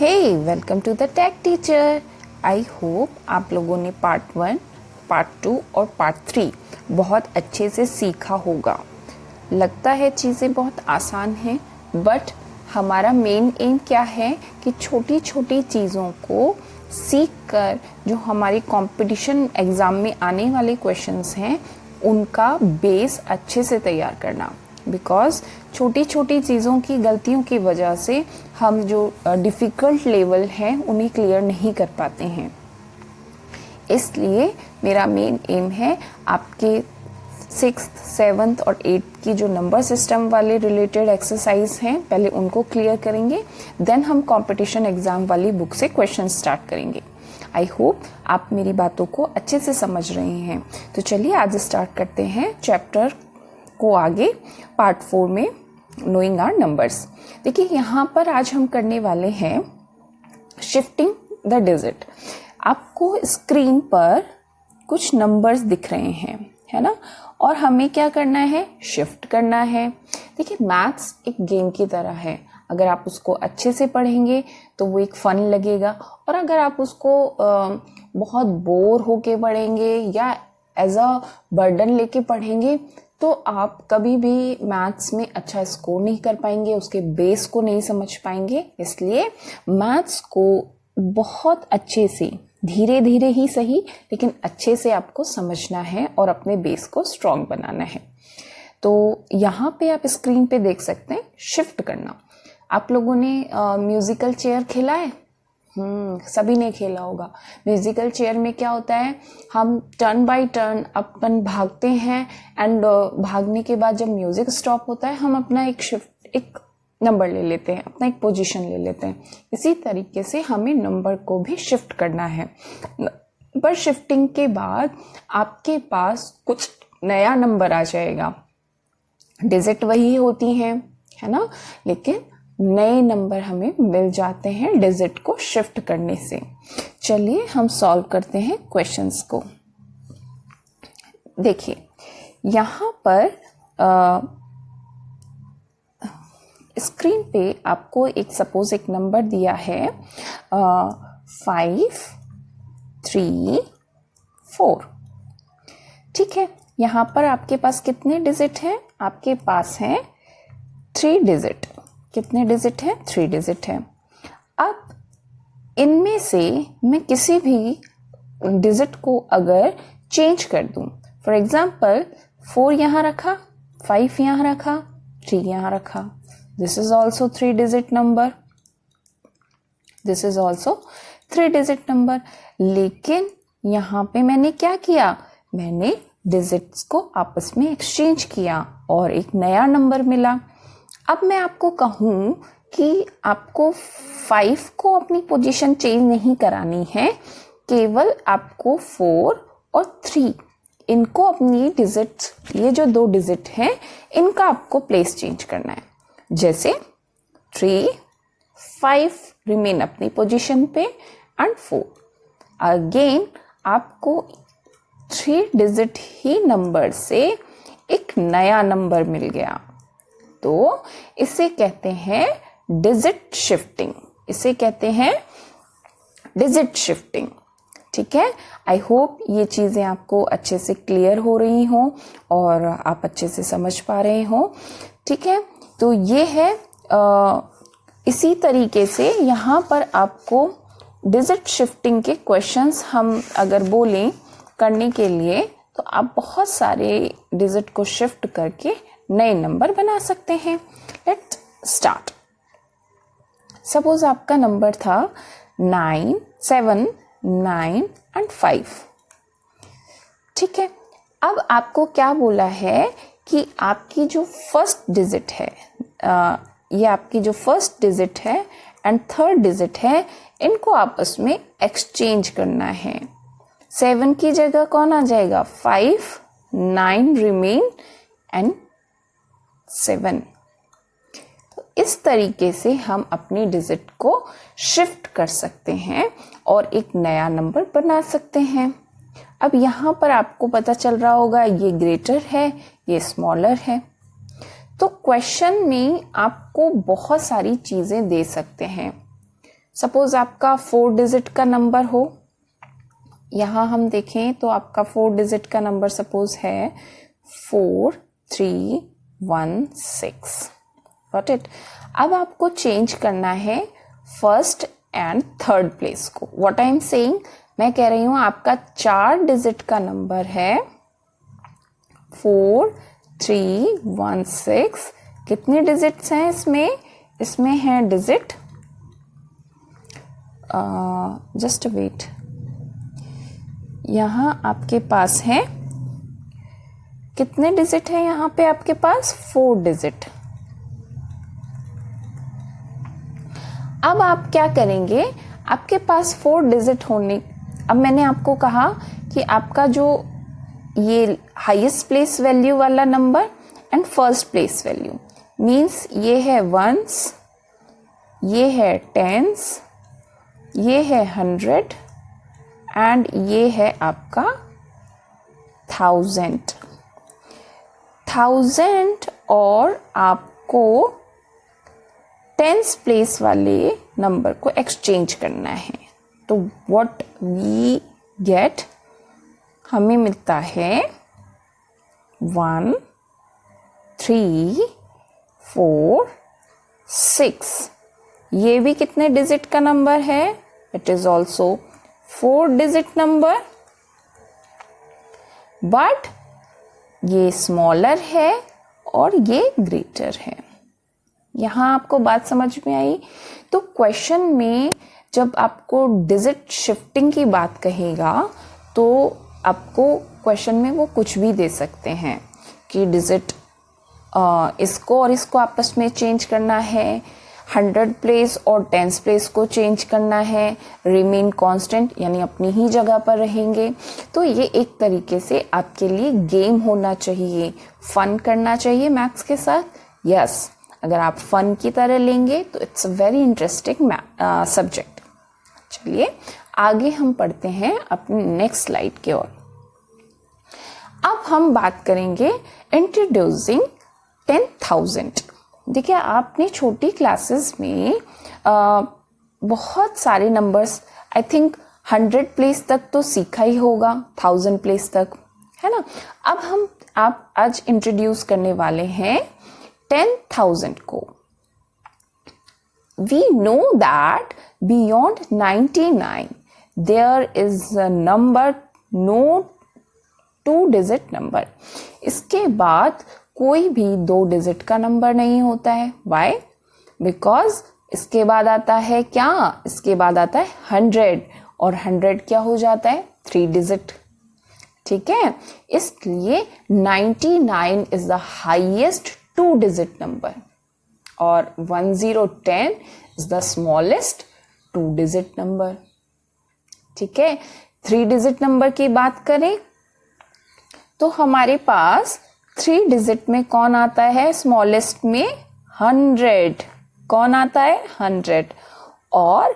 Hey welcome to the tech teacher. I hope आप लोगों ने पार्ट 1, पार्ट 2 और पार्ट 3 बहुत अच्छे से सीखा होगा। लगता है चीज़ें बहुत आसान हैं, बट हमारा मेन एम क्या है कि छोटी छोटी चीज़ों को सीख कर जो हमारे कंपटीशन एग्ज़ाम में आने वाले क्वेश्चंस हैं उनका बेस अच्छे से तैयार करना। बिकॉज छोटी छोटी चीज़ों की गलतियों की वजह से हम जो डिफ़िकल्ट लेवल हैं उन्हें क्लियर नहीं कर पाते हैं। इसलिए मेरा मेन एम है आपके 6th, 7th और 8th की जो नंबर सिस्टम वाले रिलेटेड एक्सरसाइज हैं पहले उनको क्लियर करेंगे, देन हम कंपटीशन एग्ज़ाम वाली बुक से क्वेश्चन स्टार्ट करेंगे। आई होप आप मेरी बातों को अच्छे से समझ रहे हैं। तो चलिए आज स्टार्ट करते हैं चैप्टर को आगे पार्ट 4 में नोइंग आवर नंबर्स। देखिए यहाँ पर आज हम करने वाले हैं शिफ्टिंग द डिजिट। आपको स्क्रीन पर कुछ नंबर्स दिख रहे हैं, है ना, और हमें क्या करना है, शिफ्ट करना है। देखिए मैथ्स एक गेम की तरह है, अगर आप उसको अच्छे से पढ़ेंगे तो वो एक फन लगेगा, और अगर आप उसको बहुत बोर होके पढ़ेंगे या एज अ बर्डन लेके पढ़ेंगे तो आप कभी भी मैथ्स में अच्छा स्कोर नहीं कर पाएंगे, उसके बेस को नहीं समझ पाएंगे। इसलिए मैथ्स को बहुत अच्छे से, धीरे धीरे ही सही लेकिन अच्छे से आपको समझना है और अपने बेस को स्ट्रॉन्ग बनाना है। तो यहाँ पे आप स्क्रीन पे देख सकते हैं शिफ्ट करना। आप लोगों ने म्यूजिकल चेयर खेला है? सभी ने खेला होगा। म्यूजिकल चेयर में क्या होता है, हम टर्न बाय टर्न अपन भागते हैं एंड भागने के बाद जब म्यूजिक स्टॉप होता है हम अपना एक नंबर ले लेते हैं, अपना एक पोजीशन ले लेते हैं। इसी तरीके से हमें नंबर को भी शिफ्ट करना है। नंबर शिफ्टिंग के बाद आपके पास कुछ नया नंबर आ जाएगा। डिजिट वही होती हैं, है ना, लेकिन नए नंबर हमें मिल जाते हैं डिजिट को शिफ्ट करने से। चलिए हम सॉल्व करते हैं क्वेश्चंस को। देखिए यहाँ पर स्क्रीन पे आपको सपोज एक नंबर दिया है 5, 3, 4। ठीक है, यहाँ पर आपके पास कितने डिजिट हैं? आपके पास हैं 3 डिजिट। कितने डिजिट है? 3 डिजिट है। अब इनमें से मैं किसी भी डिजिट को अगर चेंज कर दूं, फॉर एग्जाम्पल 4 यहाँ रखा, 5 यहाँ रखा, 3 यहाँ रखा, this is also 3 digit number, this is also 3 digit number. लेकिन यहाँ पे मैंने क्या किया, मैंने डिजिट्स को आपस में एक्सचेंज किया और एक नया नंबर मिला। अब मैं आपको कहूं कि आपको 5 को अपनी पोजीशन चेंज नहीं करानी है, केवल आपको 4 और 3 इनको अपनी डिजिट्स, ये जो 2 डिजिट हैं इनका आपको प्लेस चेंज करना है। जैसे 3, 5 रिमेन अपनी पोजीशन पे एंड 4। अगेन आपको 3 डिजिट ही नंबर से एक नया नंबर मिल गया, तो इसे कहते हैं डिजिट शिफ्टिंग। इसे कहते हैं डिजिट शिफ्टिंग। ठीक है, आई होप ये चीज़ें आपको अच्छे से क्लियर हो रही हों और आप अच्छे से समझ पा रहे हो। ठीक है, तो ये है इसी तरीके से यहाँ पर आपको डिजिट शिफ्टिंग के क्वेश्चंस हम अगर बोलें करने के लिए तो आप बहुत सारे डिजिट को शिफ्ट करके नए नंबर बना सकते हैं। Let's start. सपोज आपका नंबर था 9, 7, 9 एंड 5। ठीक है, अब आपको क्या बोला है कि आपकी जो फर्स्ट डिजिट है, ये आपकी जो फर्स्ट डिजिट है एंड थर्ड डिजिट है, इनको आपस में एक्सचेंज करना है। 7 की जगह कौन आ जाएगा? 5, 9 रिमेन एंड 7। तो इस तरीके से हम अपनी डिजिट को शिफ्ट कर सकते हैं और एक नया नंबर बना सकते हैं। अब यहाँ पर आपको पता चल रहा होगा ये ग्रेटर है, ये स्मॉलर है। तो क्वेश्चन में आपको बहुत सारी चीजें दे सकते हैं। सपोज आपका 4 डिजिट का नंबर हो, यहाँ हम देखें तो आपका 4 डिजिट का नंबर सपोज है 4316। Got it. अब आपको चेंज करना है फर्स्ट एंड थर्ड प्लेस को। व्हाट आई एम सेइंग, मैं कह रही हूं आपका 4 डिजिट का नंबर है 4316। कितने डिजिट्स हैं इसमें? इसमें है डिजिट, जस्ट वेट, यहां आपके पास है कितने डिजिट है? यहां पे आपके पास 4 डिजिट। अब आप क्या करेंगे, आपके पास 4 डिजिट होने, अब मैंने आपको कहा कि आपका जो ये हाईएस्ट प्लेस वैल्यू वाला number and first place value means ये है वंस, ये है टेंस, ये है 100 एंड ये है आपका 1000 और आपको टेंस प्लेस वाले नंबर को एक्सचेंज करना है। तो व्हाट वी गेट, हमें मिलता है 1 3 4 6। ये भी कितने डिजिट का नंबर है? It is also 4 digit number, but ये स्मॉलर है और ये ग्रेटर है। यहां आपको बात समझ में आई? तो क्वेश्चन में जब आपको डिजिट शिफ्टिंग की बात कहेगा तो आपको क्वेश्चन में वो कुछ भी दे सकते हैं कि डिजिट इसको और इसको आपस में चेंज करना है, 100 प्लेस और 10 प्लेस को चेंज करना है, रिमेन कांस्टेंट यानी अपनी ही जगह पर रहेंगे। तो ये एक तरीके से आपके लिए गेम होना चाहिए, फन करना चाहिए मैथ्स के साथ। यस, अगर आप फन की तरह लेंगे तो it's a very interesting subject. चलिए आगे हम पढ़ते हैं अपनी नेक्स्ट स्लाइड की ओर। अब हम बात करेंगे इंट्रोड्यूसिंग 10,000। देखिए आपने छोटी क्लासेस में बहुत सारे नंबर्स, आई थिंक 100 प्लेस तक तो सीखा ही होगा, 1000 प्लेस तक, है ना। अब आप आज इंट्रोड्यूस करने वाले हैं 10,000 को। We know that beyond 99 there is a number, no 2-digit number। इसके बाद कोई भी 2 डिजिट का नंबर नहीं होता है। Why? Because इसके बाद आता है क्या? इसके बाद आता है 100 और 100 क्या हो जाता है? 3 डिजिट। ठीक है, इसलिए 99 is the highest 2-digit number और 1010 is the smallest 2-digit number। ठीक है, 3 डिजिट नंबर की बात करें तो हमारे पास 3 डिजिट में कौन आता है? स्मॉलेस्ट में 100। कौन आता है? 100। और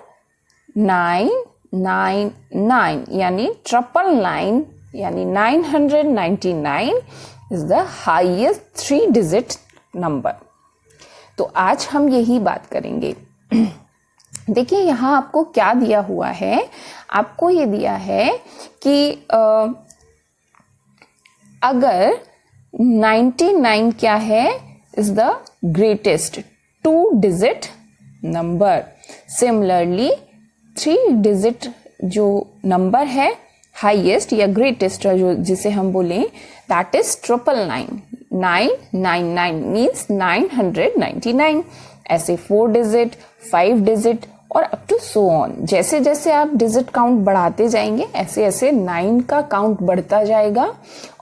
999 यानी 999 यानी 999 is the highest 3 digit number. तो आज हम यही बात करेंगे। देखिए यहाँ आपको क्या दिया हुआ है, आपको ये दिया है कि अगर 99 क्या है? Is the greatest 2 digit number. Similarly 3 digit जो नंबर है हाईएस्ट या ग्रेटेस्ट जो जिसे हम बोलें दैट इज 999। 999 मीन्स 999। ऐसे 4 डिजिट, 5 डिजिट और अप टू सो ऑन। जैसे जैसे आप डिजिट काउंट बढ़ाते जाएंगे ऐसे ऐसे 9 का काउंट बढ़ता जाएगा।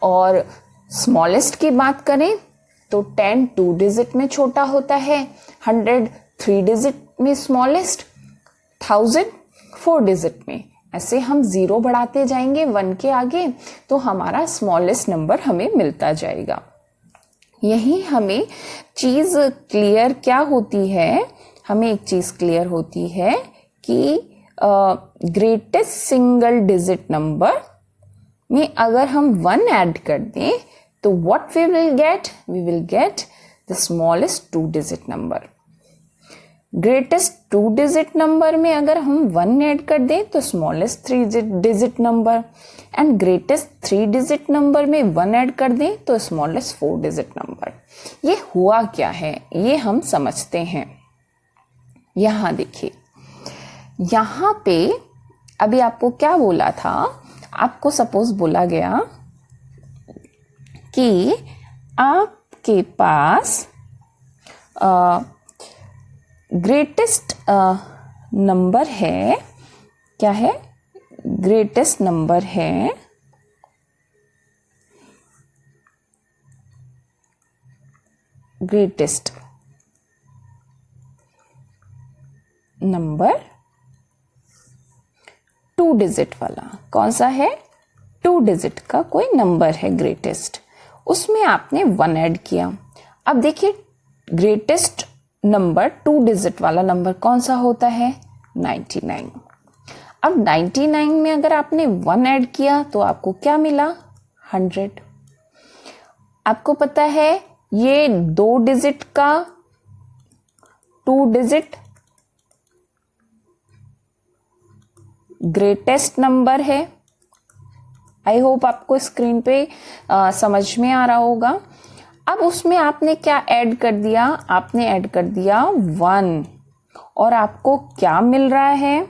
और स्मॉलेस्ट की बात करें तो 10 2 डिजिट में छोटा होता है, 100 3 डिजिट में स्मॉलेस्ट, 1000 4 डिजिट में। ऐसे हम 0 बढ़ाते जाएंगे 1 के आगे तो हमारा स्मॉलेस्ट नंबर हमें मिलता जाएगा। यही हमें चीज क्लियर क्या होती है, हमें एक चीज क्लियर होती है कि ग्रेटेस्ट सिंगल डिजिट नंबर में अगर हम 1 ऐड कर दें तो what we will get? We will get the smallest 2 digit number. Greatest 2 digit number में अगर हम 1 ऐड कर दें तो smallest 3 digit number, and greatest 3 digit number में 1 ऐड कर दें तो स्मॉलेस्ट 4 डिजिट नंबर। ये हुआ क्या है ये हम समझते हैं। यहां देखिए, यहां पे अभी आपको क्या बोला था, आपको सपोज बोला गया कि आपके पास ग्रेटेस्ट नंबर है, क्या है, ग्रेटेस्ट नंबर है ग्रेटेस्ट नंबर 2 डिजिट वाला। कौन सा है? 2 डिजिट का कोई नंबर है ग्रेटेस्ट, उसमें आपने 1 ऐड किया। अब देखिए ग्रेटेस्ट नंबर 2 डिजिट वाला नंबर कौन सा होता है? 99। अब 99 में अगर आपने 1 ऐड किया तो आपको क्या मिला? 100। आपको पता है ये 2 डिजिट का 2 डिजिट ग्रेटेस्ट नंबर है। आई होप आपको स्क्रीन पे समझ में आ रहा होगा। अब उसमें आपने क्या ऐड कर दिया? आपने ऐड कर दिया 1, और आपको क्या मिल रहा है?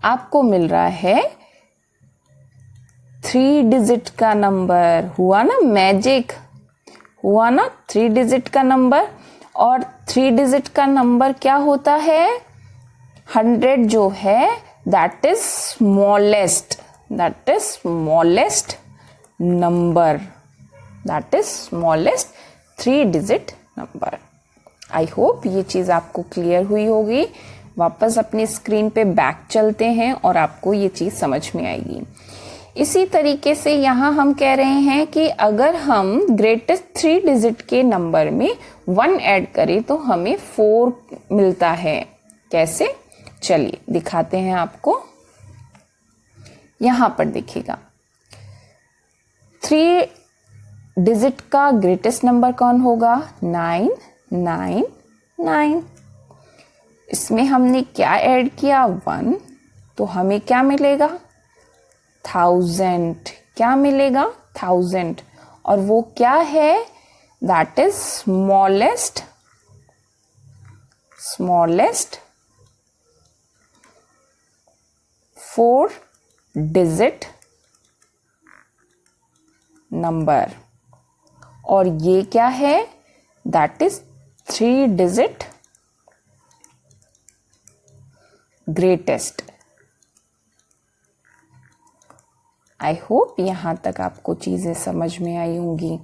आपको मिल रहा है 3 डिजिट का नंबर। हुआ ना मैजिक, हुआ ना 3 डिजिट का नंबर। और 3 डिजिट का नंबर क्या होता है? 100 जो है that is smallest, that is smallest number, that is smallest 3 digit number. I hope ये चीज आपको क्लियर हुई होगी। वापस अपनी स्क्रीन पे बैक चलते हैं और आपको ये चीज समझ में आएगी। इसी तरीके से यहाँ हम कह रहे हैं कि अगर हम ग्रेटेस्ट 3 डिजिट के नंबर में 1 ऐड करें तो हमें 4 मिलता है। कैसे? चलिए दिखाते हैं आपको। यहां पर देखिएगा 3 डिजिट का ग्रेटेस्ट नंबर कौन होगा? 999। इसमें हमने क्या ऐड किया? 1, तो हमें क्या मिलेगा? 1000। क्या मिलेगा? 1000। और वो क्या है? That is smallest 4 digit number. और ये क्या है? That is 3 digit greatest. I hope यहां तक आपको चीजें समझ में आई होंगी।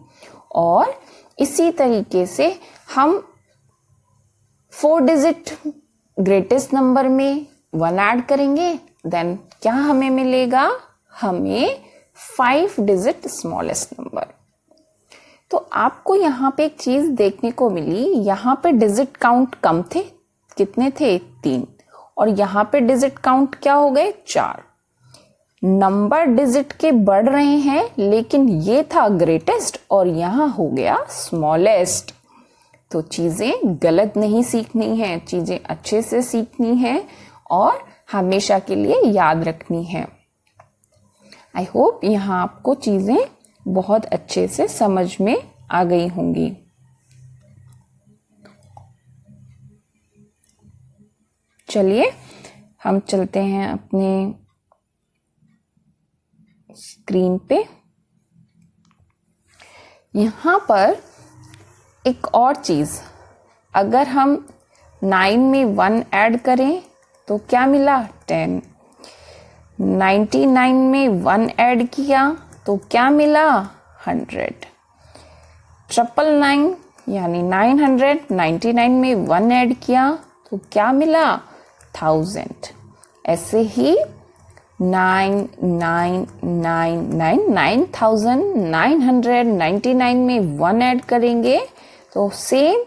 और इसी तरीके से हम 4 डिजिट ग्रेटेस्ट नंबर में 1 ऐड करेंगे, देन क्या हमें मिलेगा? हमें 5 डिजिट स्मॉलेस्ट नंबर। तो आपको यहाँ पे एक चीज देखने को मिली, यहाँ पे डिजिट काउंट कम थे। कितने थे? 3। और यहाँ पे डिजिट काउंट क्या हो गए? 4। नंबर डिजिट के बढ़ रहे हैं, लेकिन ये था ग्रेटेस्ट और यहाँ हो गया स्मॉलेस्ट। तो चीजें गलत नहीं सीखनी है, चीजें अच्छे से सीखनी है और हमेशा के लिए याद रखनी है। आई होप यहाँ आपको चीजें बहुत अच्छे से समझ में आ गई होंगी। चलिए हम चलते हैं अपने स्क्रीन पे। यहां पर एक और चीज, अगर हम 9 में 1 ऐड करें तो क्या मिला? 10। 99 में 1 ऐड किया तो क्या मिला? 100। 999 यानी 999 में 1 ऐड किया तो क्या मिला? 1000। ऐसे ही 9999 में 1 ऐड करेंगे तो सेम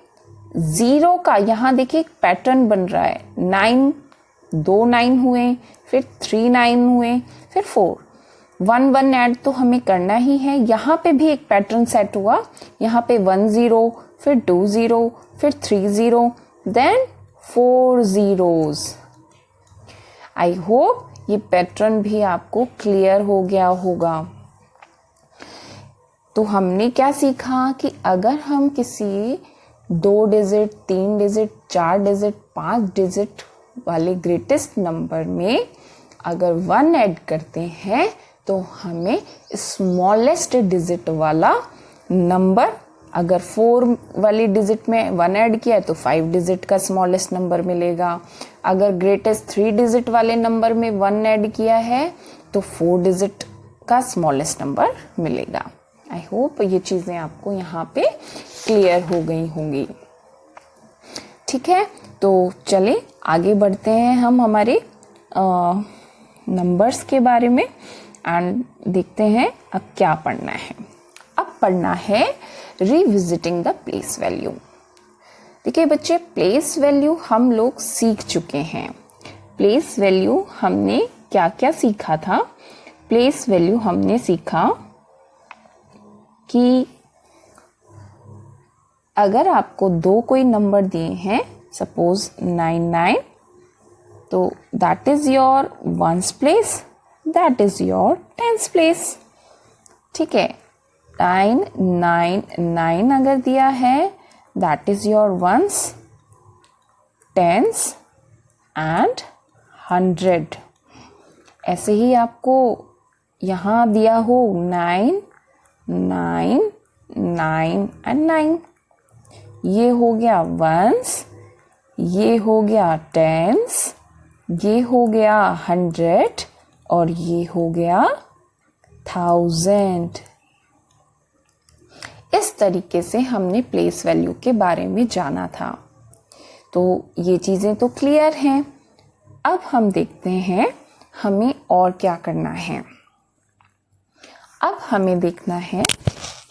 0 का, यहाँ देखिए एक पैटर्न बन रहा है। 9 2 9 हुए, फिर 3 9 हुए, फिर 4 1 ऐड तो हमें करना ही है। यहाँ पे भी एक पैटर्न सेट हुआ, यहाँ पे 1 0, फिर 2 0, फिर 3 0, देन 4 zeros। आई होप ये पैटर्न भी आपको क्लियर हो गया होगा। तो हमने क्या सीखा कि अगर हम किसी 2 डिजिट, 3 डिजिट, 4 डिजिट, 5 डिजिट वाले ग्रेटेस्ट नंबर में अगर 1 ऐड करते हैं तो हमें स्मॉलेस्ट डिजिट वाला नंबर, अगर 4 वाली डिजिट में 1 ऐड किया है तो 5 डिजिट का स्मॉलेस्ट नंबर मिलेगा। अगर ग्रेटेस्ट 3 डिजिट वाले नंबर में 1 ऐड किया है तो 4 डिजिट का स्मॉलेस्ट नंबर मिलेगा। आई होप ये चीज़ें आपको यहाँ पे क्लियर हो गई होंगी। ठीक है, तो चले आगे बढ़ते हैं हम हमारे नंबर्स के बारे में एंड देखते हैं अब क्या पढ़ना है। अब पढ़ना है रिविजिटिंग द प्लेस वैल्यू। देखिए बच्चे, प्लेस वैल्यू हम लोग सीख चुके हैं। प्लेस वैल्यू हमने क्या क्या सीखा था? प्लेस वैल्यू हमने सीखा कि अगर आपको 2 कोई नंबर दिए हैं, सपोज 99, तो that is your 1s place, that is your 10s place. ठीक है, 9 9 9 अगर दिया है that is your 1s, 10s and 100। ऐसे ही आपको यहाँ दिया हो 9 9 9 एंड 9, ये हो गया 1s, ये हो गया 10s, ये हो गया 100 और ये हो गया 1000। इस तरीके से हमने प्लेस वैल्यू के बारे में जाना था। तो ये चीज़ें तो क्लियर हैं। अब हम देखते हैं हमें और क्या करना है। अब हमें देखना है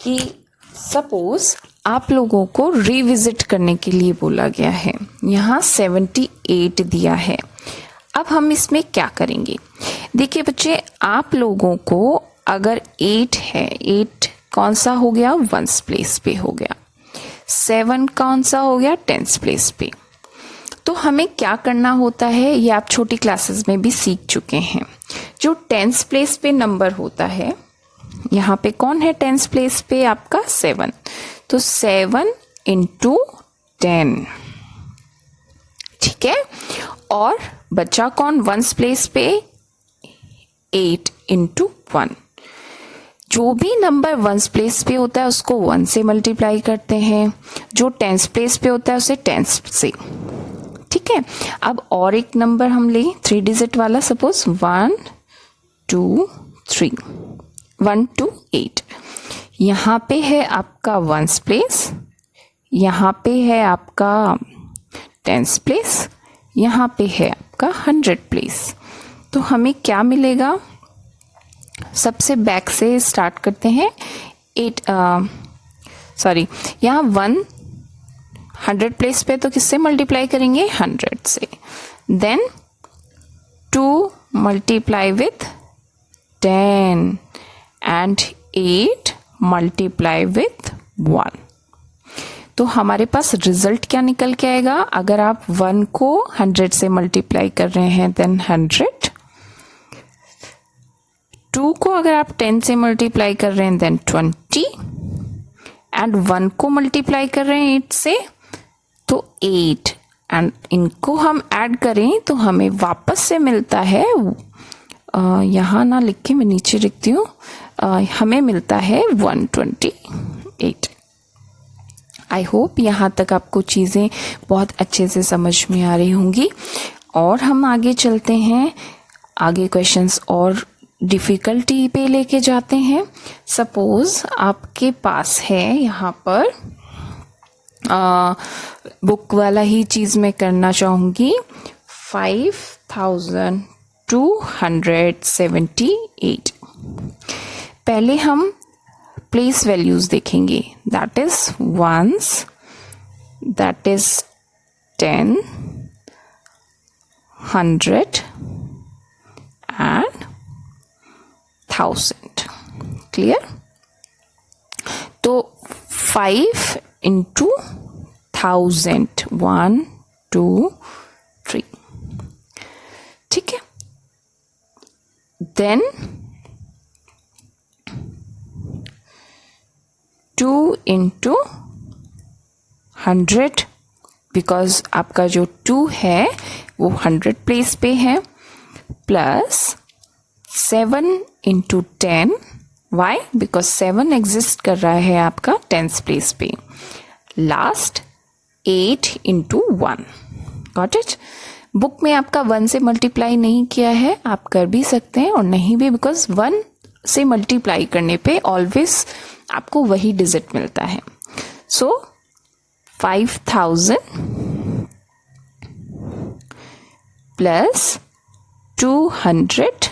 कि सपोज आप लोगों को रिविजिट करने के लिए बोला गया है। यहाँ 78 दिया है। अब हम इसमें क्या करेंगे? देखिए बच्चे, आप लोगों को अगर 8 है, 8 कौन सा हो गया? 1s प्लेस पे हो गया। 7 कौन सा हो गया? 10s प्लेस पे। तो हमें क्या करना होता है, ये आप छोटी क्लासेस में भी सीख चुके हैं। जो 10s प्लेस पे नंबर होता है, यहाँ पे कौन है 10s प्लेस पे? आपका 7। तो 7 इंटू 10, ठीक है। और बचा कौन 1s प्लेस पे? 8 इंटू 1। जो भी नंबर 1s प्लेस पे होता है उसको 1 से मल्टीप्लाई करते हैं, जो 10s प्लेस पे होता है उसे 10 से। ठीक है, अब और एक नंबर हम ले 3 डिजिट वाला, सपोज 1 2 3, 1 2 8। यहाँ पे है आपका 1s प्लेस, यहाँ पे है आपका 10s प्लेस, यहाँ पे है आपका 100 प्लेस। तो हमें क्या मिलेगा? सबसे बैक से स्टार्ट करते हैं। यहाँ 100 प्लेस पे तो किससे मल्टीप्लाई करेंगे? 100 से। Then 2 multiply with 10 and 8 multiply with 1। तो हमारे पास रिजल्ट क्या निकल के आएगा? अगर आप 1 को 100 से मल्टीप्लाई कर रहे हैं देन 100, 2 को अगर आप 10 से मल्टीप्लाई कर रहे हैं देन 20, एंड 1 को मल्टीप्लाई कर रहे हैं 8 से तो 8, एंड इनको हम ऐड करें तो हमें वापस से मिलता है, यहाँ ना लिख के मैं नीचे लिखती हूँ, हमें मिलता है 128। आई होप यहाँ तक आपको चीज़ें बहुत अच्छे से समझ में आ रही होंगी। और हम आगे चलते हैं, आगे क्वेश्चंस और डिफ़िकल्टी पे लेके जाते हैं। सपोज आपके पास है यहाँ पर बुक वाला ही चीज़ मैं करना चाहूँगी, 5278। पहले हम प्लेस वैल्यूज देखेंगे, that is 1s, that is 10, 100 and 1000। Clear? तो 5 इंटू 1000, 1 2 3, ठीक है। देन 2 into 100, बिकॉज आपका जो 2 है वो 100 प्लेस पे है, plus 7 into 10, why? Because 7 exist कर रहा है आपका 10th प्लेस पे। Last 8 into 1, got it. Book में आपका 1 से मल्टीप्लाई नहीं किया है, आप कर भी सकते हैं और नहीं भी, बिकॉज 1 से मल्टीप्लाई करने पे ऑलवेज आपको वही डिजिट मिलता है। सो 5000 प्लस 200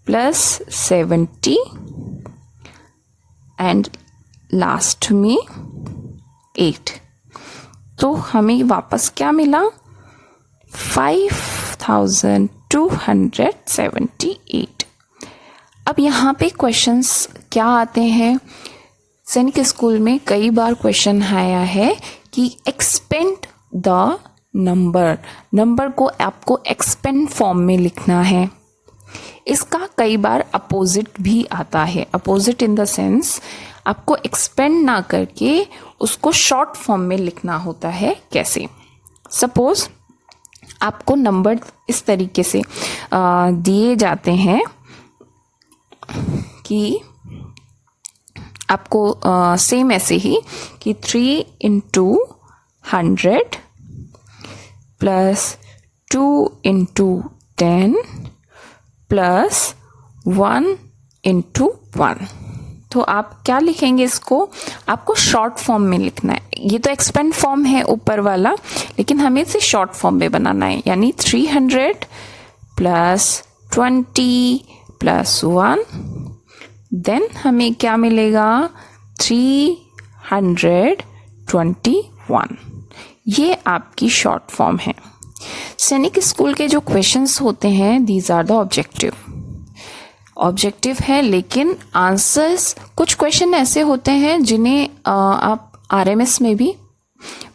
प्लस 70 एंड लास्ट में 8, तो हमें वापस क्या मिला? 5278। अब यहाँ पे क्वेश्चंस क्या आते हैं? सैनिक स्कूल में कई बार क्वेश्चन आया है कि एक्सपेंड द नंबर को आपको एक्सपेंड फॉर्म में लिखना है। इसका कई बार अपोजिट भी आता है। अपोजिट इन द सेंस आपको एक्सपेंड ना करके उसको शॉर्ट फॉर्म में लिखना होता है। कैसे? सपोज आपको नंबर इस तरीके से दिए जाते हैं कि आपको सेम ऐसे ही कि 3 into 100 plus 2 into 10 plus 1 into 1। तो आप क्या लिखेंगे? इसको आपको शॉर्ट फॉर्म में लिखना है। ये तो एक्सपेंड फॉर्म है ऊपर वाला, लेकिन हमें इसे शॉर्ट फॉर्म में बनाना है, यानी 300 प्लस 20 प्लस 1, देन हमें क्या मिलेगा? 321। ये आपकी शॉर्ट फॉर्म है। सैनिक स्कूल के जो क्वेश्चंस होते हैं, दीज आर द ऑब्जेक्टिव है, लेकिन आंसर्स कुछ क्वेश्चन ऐसे होते हैं जिन्हें आप आरएमएस में भी,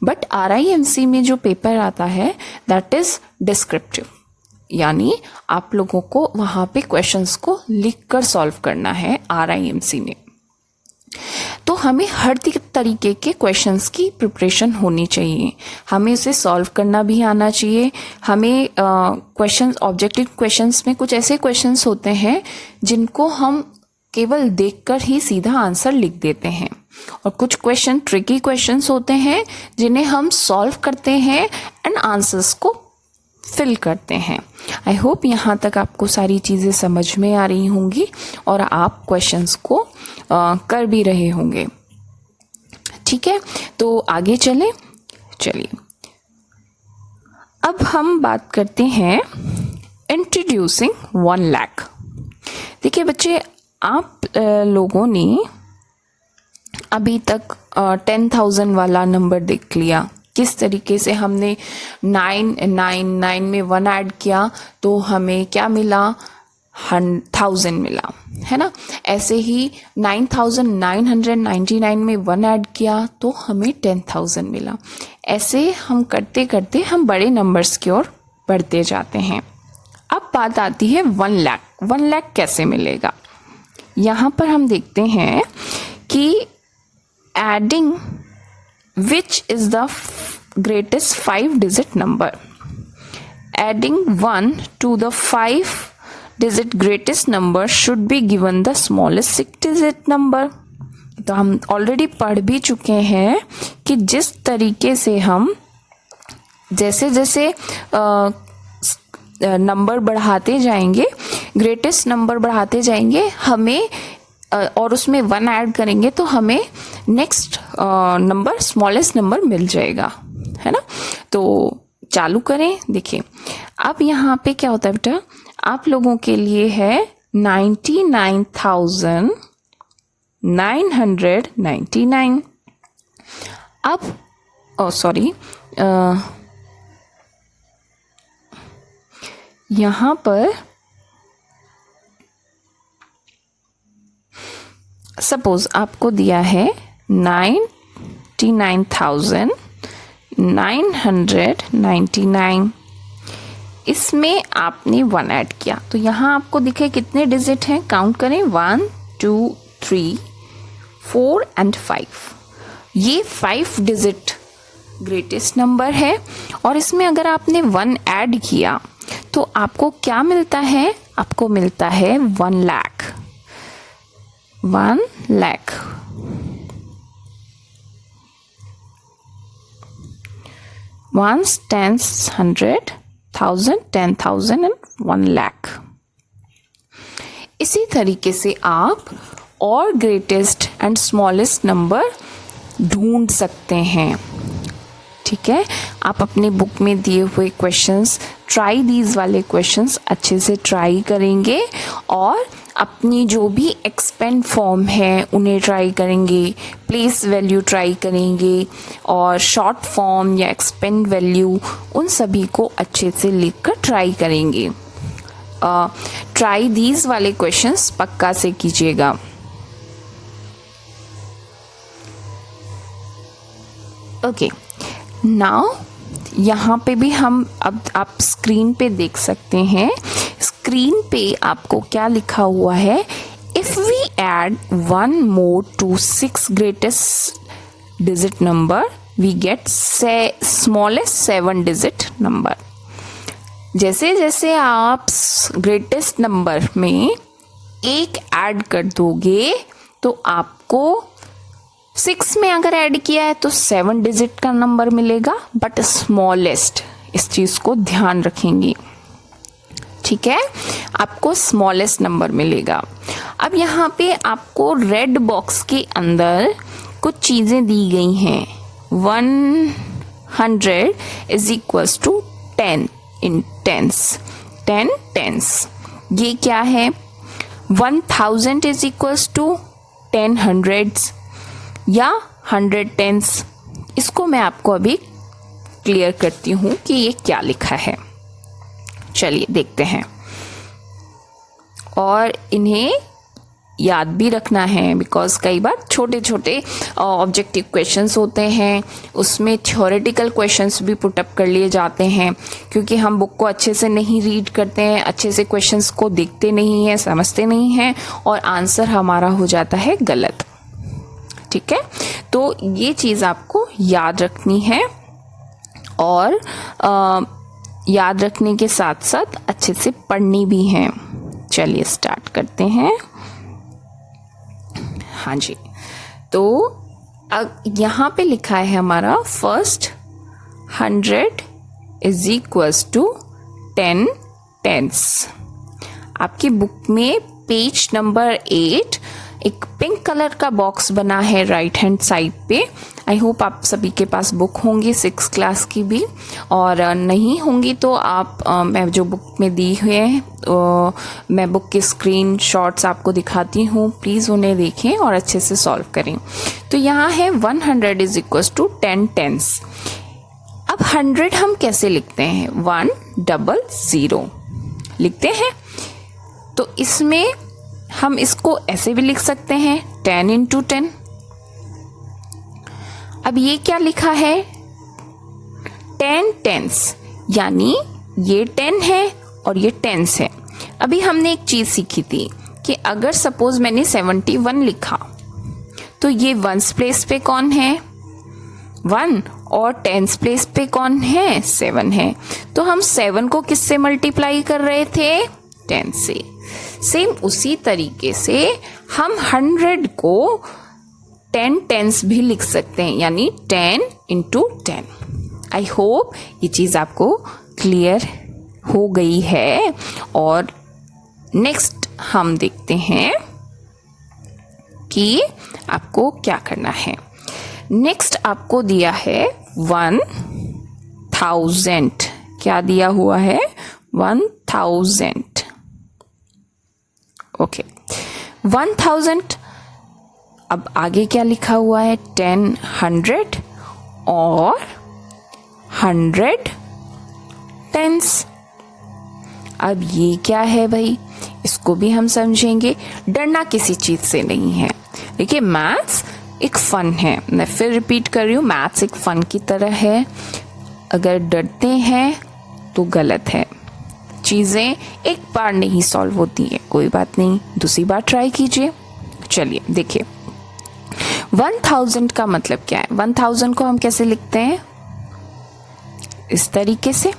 बट आरआईएमसी में जो पेपर आता है दैट इज डिस्क्रिप्टिव, यानी आप लोगों को वहां पे क्वेश्चंस को लिखकर सॉल्व करना है आरआईएमसी में। तो हमें हर तरीके के क्वेश्चंस की प्रिपरेशन होनी चाहिए, हमें उसे सॉल्व करना भी आना चाहिए। हमें क्वेश्चंस, ऑब्जेक्टिव क्वेश्चंस में कुछ ऐसे क्वेश्चंस होते हैं जिनको हम केवल देखकर ही सीधा आंसर लिख देते हैं, और कुछ क्वेश्चन ट्रिकी क्वेश्चंस होते हैं जिन्हें हम सॉल्व करते हैं एंड आंसर्स को फिल करते हैं। आई होप यहाँ तक आपको सारी चीज़ें समझ में आ रही होंगी और आप क्वेश्चंस को कर भी रहे होंगे। ठीक है, तो आगे चलिए अब हम बात करते हैं इंट्रोड्यूसिंग 1 लाख। देखिए बच्चे, आप लोगों ने अभी तक 10,000 वाला नंबर देख लिया, किस तरीके से हमने 9 में 1 ऐड किया तो हमें क्या मिला? 1000 मिला, है ना। ऐसे ही 9,999 में 1 ऐड किया तो हमें 10,000 मिला। ऐसे हम करते करते हम बड़े नंबर्स की ओर बढ़ते जाते हैं। अब बात आती है 1 लाख। 1 लाख कैसे मिलेगा? यहाँ पर हम देखते हैं कि adding which is the greatest 5-digit number, adding 1 to the 5-digit greatest number should be given the smallest 6-digit number। तो हम ऑलरेडी पढ़ भी चुके हैं कि जिस तरीके से हम जैसे जैसे नंबर बढ़ाते जाएंगे, ग्रेटेस्ट नंबर बढ़ाते जाएंगे, हमें और उसमें 1 ऐड करेंगे तो हमें नेक्स्ट नंबर, स्मॉलेस्ट नंबर मिल जाएगा, है ना। तो चालू करें। देखिए अब यहाँ पे क्या होता है बेटा, आप लोगों के लिए है 99,999। अब यहाँ पर सपोज आपको दिया है 99,000, 999, इसमें आपने 1 ऐड किया तो यहाँ आपको दिखे कितने डिजिट हैं, काउंट करें 1 2 3 4 एंड 5। ये 5 डिजिट ग्रेटेस्ट नंबर है और इसमें अगर आपने 1 ऐड किया तो आपको क्या मिलता है, आपको मिलता है 1 lakh. 1 lakh, ones, tens, 100, 1000, 10,000 and 1 lakh. इसी तरीके से आप और ग्रेटेस्ट एंड स्मॉलेस्ट नंबर ढूंढ सकते हैं। ठीक है, आप अपने बुक में दिए हुए क्वेश्चंस, ट्राई दीज वाले क्वेश्चंस अच्छे से ट्राई करेंगे और अपनी जो भी एक्सपेंड फॉर्म है उन्हें ट्राई करेंगे, प्लेस वैल्यू ट्राई करेंगे और शॉर्ट फॉर्म या एक्सपेंड वैल्यू, उन सभी को अच्छे से लिखकर ट्राई करेंगे। ट्राई दीज वाले क्वेश्चंस पक्का से कीजिएगा। ओके, नाउ यहाँ पे भी हम अब आप स्क्रीन पे देख सकते हैं, स्क्रीन पे आपको क्या लिखा हुआ है, if we add 1 more to 6 greatest digit number we get smallest 7 digit number. जैसे जैसे आप ग्रेटेस्ट नंबर में 1 ऐड कर दोगे तो आपको 6 में अगर ऐड किया है तो 7 डिजिट का नंबर मिलेगा, बट स्मॉलेस्ट, इस चीज को ध्यान रखेंगे। ठीक है, आपको स्मॉलेस्ट नंबर मिलेगा। अब यहाँ पे आपको रेड बॉक्स के अंदर कुछ चीजें दी गई हैं। 100 is equals to 10 in tens, 10 tens. ये क्या है, 1000 इज इक्वल्स टू 10 हंड्रेड्स या 100 टेंस। इसको मैं आपको अभी क्लियर करती हूँ कि ये क्या लिखा है। चलिए देखते हैं, और इन्हें याद भी रखना है बिकॉज कई बार छोटे छोटे ऑब्जेक्टिव क्वेश्चंस होते हैं, उसमें थ्योरेटिकल क्वेश्चंस भी पुटअप कर लिए जाते हैं क्योंकि हम बुक को अच्छे से नहीं रीड करते हैं, अच्छे से क्वेश्चंस को देखते नहीं हैं, समझते नहीं हैं और आंसर हमारा हो जाता है गलत। ठीक है, तो ये चीज़ आपको याद रखनी है और याद रखने के साथ साथ अच्छे से पढ़नी भी है। चलिए स्टार्ट करते हैं। हाँ जी, तो यहाँ पे लिखा है हमारा first 100 is equals to 10 tens. आपकी बुक में पेज नंबर 8 एक पिंक कलर का बॉक्स बना है राइट हैंड साइड पे। आई होप आप सभी के पास बुक होंगी 6 क्लास की भी, और नहीं होंगी तो आप मैं जो बुक में दी हुई है मैं बुक के स्क्रीन शॉट्स आपको दिखाती हूँ, प्लीज़ उन्हें देखें और अच्छे से सॉल्व करें। तो यहाँ है 100 इज इक्वल्स टू 10 टेंस। अब 100 हम कैसे लिखते हैं, 100 लिखते हैं। तो इसमें हम इसको ऐसे भी लिख सकते हैं 10 इंटू 10। अब ये क्या लिखा है, 10 टेंस, यानी ये 10 है और ये टेंस है। अभी हमने एक चीज सीखी थी कि अगर सपोज मैंने 71 लिखा तो ये वंस प्लेस पे कौन है, 1, और टेंस प्लेस पे कौन है, 7 है। तो हम 7 को किससे मल्टीप्लाई कर रहे थे, 10 से। सेम उसी तरीके से हम 100 को 10 टेंस भी लिख सकते हैं, यानी 10 इंटू 10। आई होप ये चीज़ आपको क्लियर हो गई है। और नेक्स्ट हम देखते हैं कि आपको क्या करना है। नेक्स्ट आपको दिया है 1000, क्या दिया हुआ है, 1000। ओके, 1000। अब आगे क्या लिखा हुआ है, 10 100 और 100 टेंस। अब ये क्या है भाई, इसको भी हम समझेंगे। डरना किसी चीज से नहीं है। देखिए मैथ्स एक फ़न है। मैं फिर रिपीट कर रही हूँ, मैथ्स एक फ़न की तरह है। अगर डरते हैं तो गलत है। चीज़ें एक बार नहीं सॉल्व होती है, कोई बात नहीं, दूसरी बार ट्राई कीजिए। चलिए देखिए, 1000 का मतलब क्या है? 1000 को हम कैसे लिखते हैं? इस तरीके से।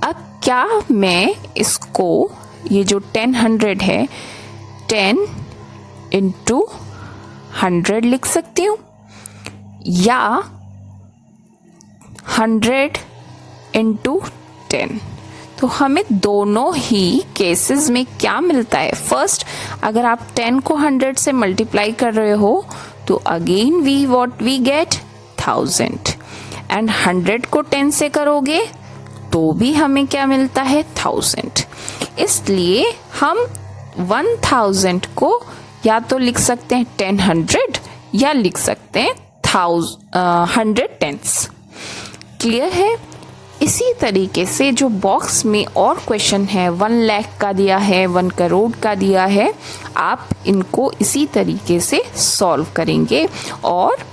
अब क्या मैं इसको, ये जो 10 है, 10 इंटू 100 लिख सकती हूँ, या 100 इंटू 10? तो हमें दोनों ही केसेस में क्या मिलता है? फर्स्ट, अगर आप 10 को 100 से मल्टीप्लाई कर रहे हो तो अगेन वी गेट 1000, एंड 100 को 10 से करोगे तो भी हमें क्या मिलता है? 1000। इसलिए हम 1000 को या तो लिख सकते हैं 10 या लिख सकते हैं 100 10s। क्लियर है? इसी तरीके से जो बॉक्स में और क्वेश्चन है, 1 लाख का दिया है, 1 करोड़ का दिया है, आप इनको इसी तरीके से सॉल्व करेंगे। और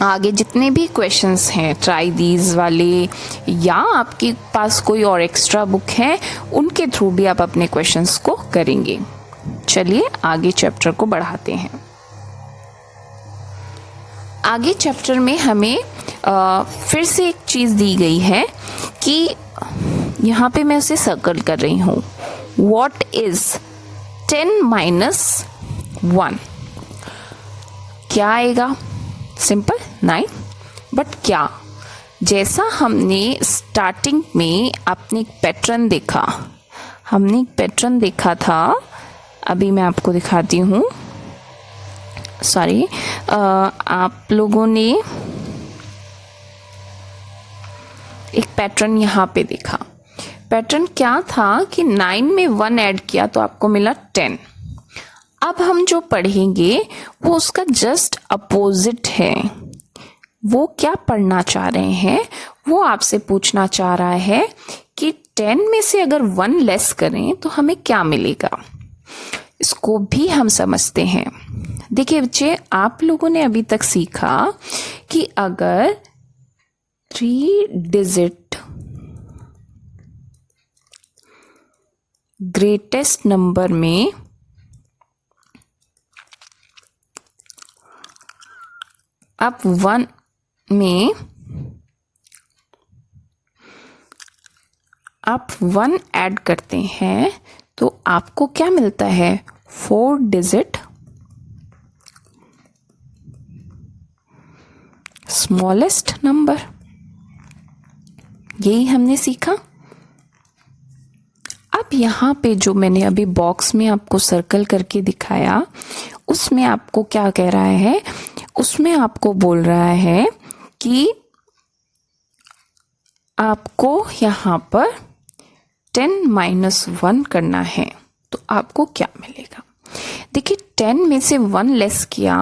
आगे जितने भी क्वेश्चंस हैं, ट्राई दीज वाले, या आपके पास कोई और एक्स्ट्रा बुक है, उनके थ्रू भी आप अपने क्वेश्चंस को करेंगे। चलिए आगे चैप्टर को बढ़ाते हैं। आगे चैप्टर में हमें फिर से एक चीज़ दी गई है कि यहाँ पे मैं उसे सर्कल कर रही हूँ। What is 10 minus 1? क्या आएगा? सिंपल 9। बट क्या, जैसा हमने स्टार्टिंग में अपने एक पैटर्न देखा, हमने एक पैटर्न देखा था, अभी मैं आपको दिखाती हूँ। सॉरी, आप लोगों ने एक पैटर्न यहाँ पे देखा। पैटर्न क्या था कि 9 में 1 ऐड किया तो आपको मिला 10। अब हम जो पढ़ेंगे वो उसका जस्ट अपोजिट है। वो क्या पढ़ना चाह रहे हैं? वो आपसे पूछना चाह रहा है कि 10 में से अगर 1 लेस करें तो हमें क्या मिलेगा। इसको भी हम समझते हैं। देखिए बच्चे, आप लोगों ने अभी तक सीखा कि अगर 3 डिजिट ग्रेटेस्ट नंबर में आप 1 में आप 1 ऐड करते हैं तो आपको क्या मिलता है? 4 डिजिट स्मॉलेस्ट नंबर। यही हमने सीखा। अब यहाँ पे जो मैंने अभी बॉक्स में आपको सर्कल करके दिखाया, उसमें आपको क्या कह रहा है? उसमें आपको बोल रहा है कि आपको यहाँ पर 10 minus 1 करना है तो आपको क्या मिलेगा। देखिए 10 में से 1 लेस किया,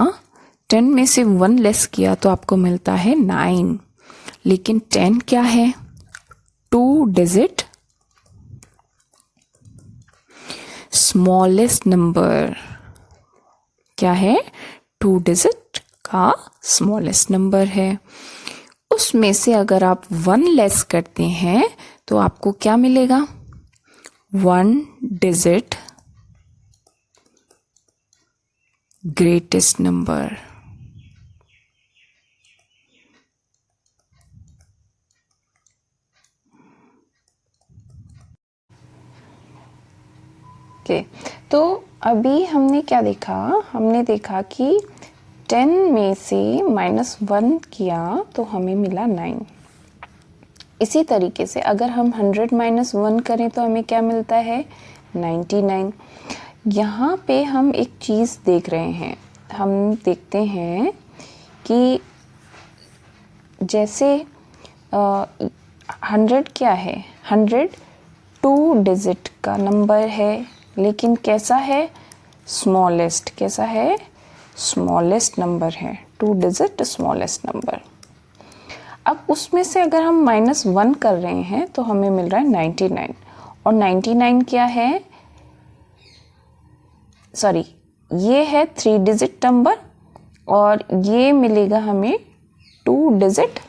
10 में से 1 लेस किया तो आपको मिलता है 9। लेकिन 10 क्या है? 2 डिजिट स्मॉलेस्ट नंबर। क्या है? 2 डिजिट का स्मॉलेस्ट नंबर है। उसमें से अगर आप 1 लेस करते हैं तो आपको क्या मिलेगा? 1 डिजिट ग्रेटेस्ट नंबर। ओके, तो अभी हमने क्या देखा? हमने देखा कि 10 में से -1 किया तो हमें मिला 9। इसी तरीके से अगर हम 100 - 1 करें तो हमें क्या मिलता है? 99। यहाँ पे हम एक चीज़ देख रहे हैं। हम देखते हैं कि जैसे 100 क्या है? 100 2 डिजिट का नंबर है, लेकिन कैसा है? स्मॉलेस्ट। कैसा है? स्मॉलेस्ट नंबर है, 2 डिजिट स्मॉलेस्ट नंबर। अब उसमें से अगर हम -1 कर रहे हैं तो हमें मिल रहा है 99। और 99 क्या है? सॉरी, ये है 3 डिजिट नंबर और ये मिलेगा हमें 2 डिजिट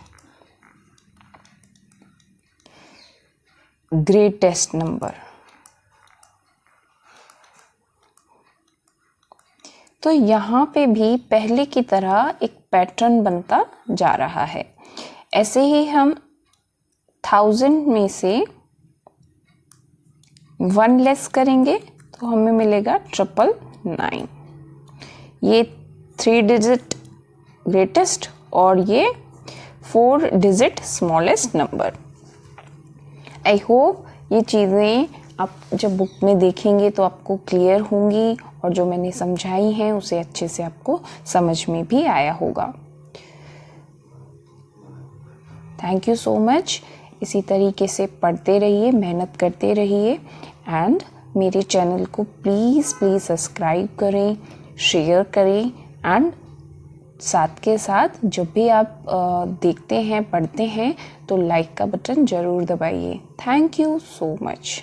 ग्रेटेस्ट नंबर। तो यहाँ पे भी पहले की तरह एक पैटर्न बनता जा रहा है। ऐसे ही हम 1000 में से 1 लेस करेंगे तो हमें मिलेगा 999। ये 3 डिजिट ग्रेटेस्ट और ये 4 digit smallest number. I hope ये चीज़ें आप जब बुक में देखेंगे तो आपको क्लियर होंगी और जो मैंने समझाई हैं उसे अच्छे से आपको समझ में भी आया होगा। Thank you so much. इसी तरीके से पढ़ते रहिए, मेहनत करते रहिए एंड मेरे चैनल को प्लीज़ सब्सक्राइब करें, शेयर करें एंड साथ के साथ जब भी आप देखते हैं, पढ़ते हैं तो लाइक का बटन ज़रूर दबाइए। Thank you so much.